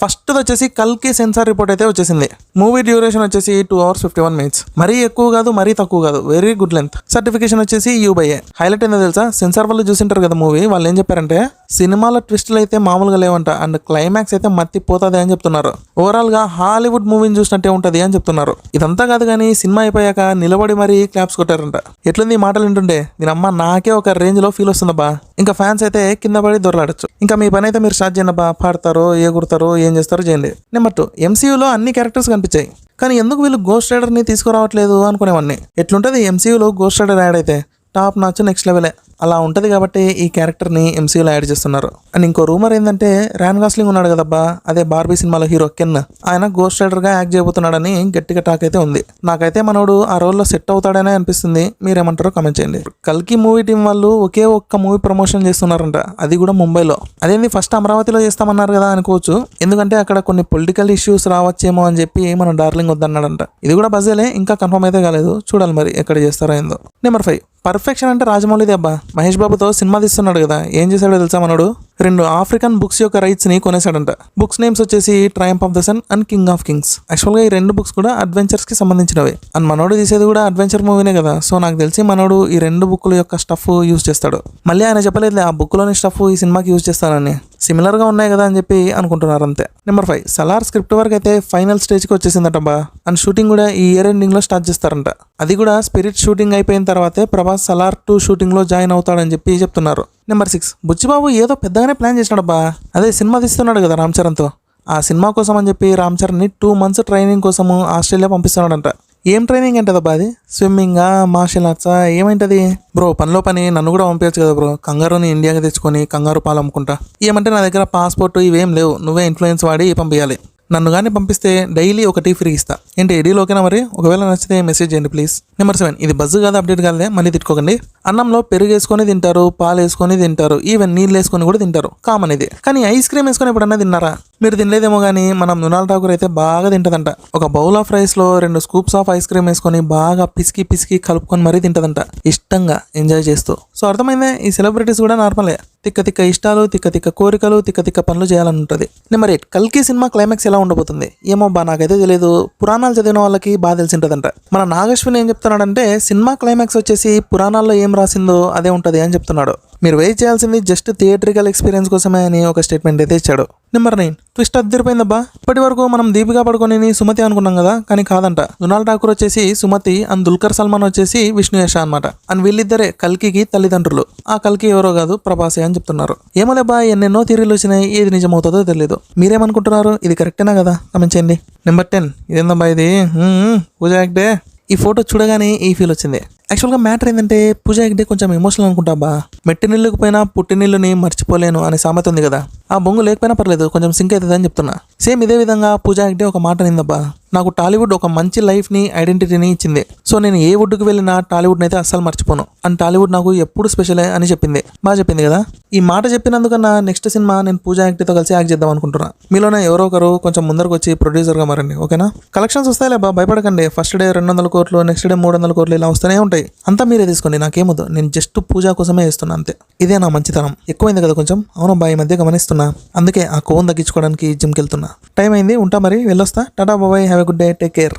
First వచ్చేసి కల్కి censor report అయితే వచ్చేసింది. మూవీ డ్యూరేషన్ వచ్చేసి 2 hours 51 minutes. మరీ ఎక్కువ కాదు, మరీ తక్కువ కాదు, వెరీ గుడ్ లెంత్. సర్టిఫికేషన్ వచ్చేసి U/A. హైలైట్ ఏందో తెలుసా, సెన్సార్ వాళ్ళు చూసింటారు కదా మూవీ, వాళ్ళు ఏం చెప్పారంటే సినిమాల ట్విస్టులు అయితే మామూలుగా లేవంట అండ్ క్లైమాక్స్ అయితే మత్తిపోతుంది అని చెప్తున్నారు. ఓవరాల్ గా హాలీవుడ్ మూవీని చూసినట్టే ఉంటది అని చెప్తున్నారు. ఇదంతా కాదు కానీ సినిమా అయిపోయాక నిలబడి మరీ క్లాప్స్ కొట్టారంట. ఎట్లుంది ఈ మాటలు వింటుండే దీని అమ్మ నాకే ఒక రేంజ్ లో ఫీల్ వస్తుందబ్బా. ఇంకా ఫ్యాన్స్ అయితే కింద పడి దొరలాడచ్చు. ఇంకా మీ పని అయితే మీరు స్టార్ట్ చేయండి అబ్బా. పాడతారో ఎగురుతారో ఏం చేస్తారో చేయండి. నెంబర్ 2, MCUలో అన్ని క్యారెక్టర్స్ కనిపించాయి కానీ ఎందుకు వీళ్ళు గోస్ట్ రైడర్ని తీసుకురావట్లేదు అనుకునేవాడిని. ఎట్లుంటది MCUలో గోస్ట్ రైడర్ యాడ్ అయితే టాప్ నాచ్ నెక్స్ట్ లెవెలే. అలా ఉంటుంది కాబట్టి ఈ క్యారెక్టర్ని MCUలో యాడ్ చేస్తున్నారు. అండ్ ఇంకో రూమర్ ఏంటంటే ర్యాన్ గాస్లింగ్ ఉన్నాడు కదబ్బా, అదే బార్బీ సినిమాలో హీరో కెన్, ఆయన గోస్ట్ రైడర్గా యాక్ట్ చేయబోతున్నాడని గట్టిగా టాక్ అయితే ఉంది. నాకైతే మనోడు ఆ రోల్లో సెట్ అవుతాడనే అనిపిస్తుంది. మీరేమంటారో కామెంట్ చేయండి. కల్కి మూవీ టీం వాళ్ళు ఒకే ఒక్క మూవీ ప్రమోషన్ చేస్తున్నారంట, అది కూడా ముంబైలో. అదేంది ఫస్ట్ అమరావతిలో చేస్తామన్నారు కదా అనుకోవచ్చు, ఎందుకంటే అక్కడ కొన్ని పొలిటికల్ ఇష్యూస్ రావచ్చేమో అని చెప్పి మన డార్లింగ్ వద్దన్నాడంట. ఇది కూడా బజేలే, ఇంకా కన్ఫర్మ్ అయితే కాలేదు, చూడాలి మరి ఎక్కడ చేస్తారో ఏందో. నెంబర్ 5, పర్ఫెక్షన్ అంటే రాజమౌళిది అబ్బా. మహేష్ బాబుతో సినిమా తీస్తున్నాడు కదా, ఏం చేశాడో తెలుసా మనోడు, 2 ఆఫ్రికన్ బుక్స్ యొక్క రైట్స్ ని కొనేశాడంట. బుక్స్ నేమ్స్ వచ్చేసి triumph of the sun and king of kings. Actual గా ఈ 2 బుక్స్ కూడా అడ్వెంచర్స్ కి సంబంధించినవి. అండ్ మనోడు తీసేది కూడా అడ్వెంచర్ మూవీనే కదా, సో నాకు తెలిసి మనోడు ఈ 2 బుక్ల యొక్క స్టఫ్ యూజ్ చేస్తాడు. మళ్ళీ ఆయన చెప్పలేదు ఆ బుక్ లోని స్టఫ్ ఈ సినిమాకి యూజ్ చేస్తానని, సిమిలర్ గా ఉన్నాయి కదా అని చెప్పి అనుకుంటున్నారు అంతే. నెంబర్ 5, సలార్ స్క్రిప్ట్ వరకు అయితే ఫైనల్ స్టేజ్ కి వచ్చేసిందట బా. అండ్ షూటింగ్ కూడా ఈ ఇయర్ ఎండింగ్ లో స్టార్ట్ చేస్తారంట. అది కూడా స్పిరిట్ షూటింగ్ అయిపోయిన తర్వాతే ప్రభాస్ సలార్ 2 షూటింగ్ లో జాయిన్ అవుతాడని చెప్పి చెప్తున్నారు. నెంబర్ 6, బుచ్చిబాబు ఏదో పెద్దగానే ప్లాన్ చేసినాడబ్బా. అదే సినిమా తీస్తున్నాడు కదా రామ్ చరణ్తో, ఆ సినిమా కోసం అని చెప్పి రామ్ చరణ్ని 2 months ట్రైనింగ్ కోసము ఆస్ట్రేలియా పంపిస్తున్నాడంట. ఏం ట్రైనింగ్ అంటదబ్బా అది, స్విమ్మింగా, మార్షల్ ఆర్ట్సా, ఏమైంటది బ్రో? పనిలో పని నన్ను కూడా పంపించచ్చు కదా బ్రో, కంగారుని ఇండియాకి తెచ్చుకొని కంగారు పాలు అమ్ముకుంటా. ఏమంటే నా దగ్గర పాస్పోర్ట్ ఇవేం లేవు, నువ్వే ఇన్ఫ్లుయెన్స్ వాడి పంపించాలి. నన్ను కానీ పంపిస్తే డైలీ ఒక టీ ఫ్రీ ఇస్తా. ఏంటి డీల్ ఓకేనా మరి? ఒకవేళ నచ్చితే మెసేజ్ చేయండి ప్లీజ్. నెంబర్ 7, ఇది బజ్జు కాదు, అప్డేట్ కాదే, మళ్ళీ తిట్టుకోకండి. అన్నంలో పెరుగు వేసుకొని తింటారు, పాలు వేసుకొని తింటారు, ఈవెన్ నీళ్ళు వేసుకొని కూడా తింటారు, కామన్ ఇది. కానీ ఐస్ క్రీమ్ వేసుకొని ఎప్పుడన్నా తిన్నారా? మీరు తినలేదేమో కానీ మనం మృణాల్ ఠాకూర్ అయితే బాగా తింటదంట. ఒక బౌల్ ఆఫ్ రైస్ లో 2 scoops ఆఫ్ ఐస్ క్రీమ్ వేసుకొని బాగా పిసికి పిసికి కలుపుకొని మరీ తింటదంట, ఇష్టంగా ఎంజాయ్ చేస్తూ. సో అర్థమైందే, ఈ సెలబ్రిటీస్ కూడా నార్మలే, తిక్క తిక్క ఇష్టాలు, తిక్క తిక్క కోరికలు, తిక్క తిక్క పనులు చేయాలని ఉంటుంది. నెంబర్ 8, కల్కి సినిమా క్లైమాక్స్ ఎలా ఉండబోతుంది ఏమో బా, నాకైతే తెలియదు. పురాణాలు చదివిన వాళ్ళకి బాగా తెలిసింటదంట. మన నాగశ్విని ఏం చెప్తున్నాడంటే సినిమా క్లైమాక్స్ వచ్చేసి పురాణాల్లో ఏం రాసిందో అదే ఉంటది అని చెప్తున్నాడు. మీరు వెయిట్ చేయాల్సింది జస్ట్ థియేట్రికల్ ఎక్స్పీరియన్స్ కోసమే అని ఒక స్టేట్మెంట్ అయితే ఇచ్చాడు. నెంబర్ 9, ట్విస్ట్ అదిరిపోయిందబ్బా. ఇప్పటి వరకు మనం దీపికా పడుకొని సుమతి అనుకున్నాం కదా, కానీ కాదంట. మృణాల్ ఠాకూర్ వచ్చేసి సుమతి అండ్ దుల్కర్ సల్మాన్ వచ్చేసి విష్ణు యశ అనమాట. అండ్ వీళ్ళిద్దరే కల్కికి తల్లిదండ్రులు. ఆ కల్కి ఎవరో కాదు, ప్రభాసే అని చెప్తున్నారు. ఏమోలేబ్బా, ఎన్నెన్నో థియరీలు వచ్చినాయి, ఏది నిజమవుతుందో తెలియదు. మీరేమనుకుంటున్నారు? ఇది కరెక్టేనా కదా? కామెంట్ చేయండి. నెంబర్ 10, ఇదేందబ్బా ఇది, పూజ యాక్టే. ఈ ఫోటో చూడగానే ఈ ఫీల్ వచ్చింది. యాక్చువల్గా మ్యాటర్ ఏంటంటే పూజ హెగ్డే కొంచెం ఎమోషనల్ అనుకుంటా బా. మెట్టి నీళ్ళకు పోయినా పుట్టి నీళ్ళని మర్చిపోలేను అనే సామెత ఉంది కదా, ఆ బొంగు లేకపోయినా పర్లేదు, కొంచెం సింక్ అవుతుంది అని చెప్తున్నా. సేమ్ ఇదే విధంగా పూజ హెగ్డే ఒక మాట నిందబ్బా, నాకు టాలీవుడ్ ఒక మంచి లైఫ్ని, ఐడెంటిటీని ఇచ్చింది. సో నేను ఏ వుడ్కి వెళ్ళినా టాలీవుడ్ని అయితే అస్సలు మర్చిపోను. అండ్ టాలీవుడ్ నాకు ఎప్పుడు స్పెషలే అని చెప్పింది. బాగా చెప్పింది కదా. ఈ మాట చెప్పినందుకన్నా నెక్స్ట్ సినిమా నేను పూజ హెగ్డేతో కలిసి యాక్ట్ చేద్దాం అనుకుంటున్నా. మీలోనే ఎవరో ఒకరు కొంచెం ముందరకు వచ్చి ప్రొడ్యూసర్గా మారండి, ఓకేనా? కలెక్షన్స్ వస్తాయిలే బా, భయపడకండి. First day 200 crores, next day 300 crores ఇలా వస్తూనే ఉంటాయి. అంతా మీరే తీసుకోండి, నాకేమొద్దు. నేను జస్ట్ పూజ కోసమే వేస్తున్నా అంతే. ఇదే నా మంచితనం. ఎక్కువైంది కదా కొంచెం. అవును బా, ఈ మధ్య గమనిస్తున్నా, అందుకే ఆ కోవను తగ్గించుకోవడానికి జిమ్కి వెళ్తున్నా. టైం అయింది, ఉంటా మరి, వెళ్ళొస్తా. టాటా బాబాయ్, have a good day, take care.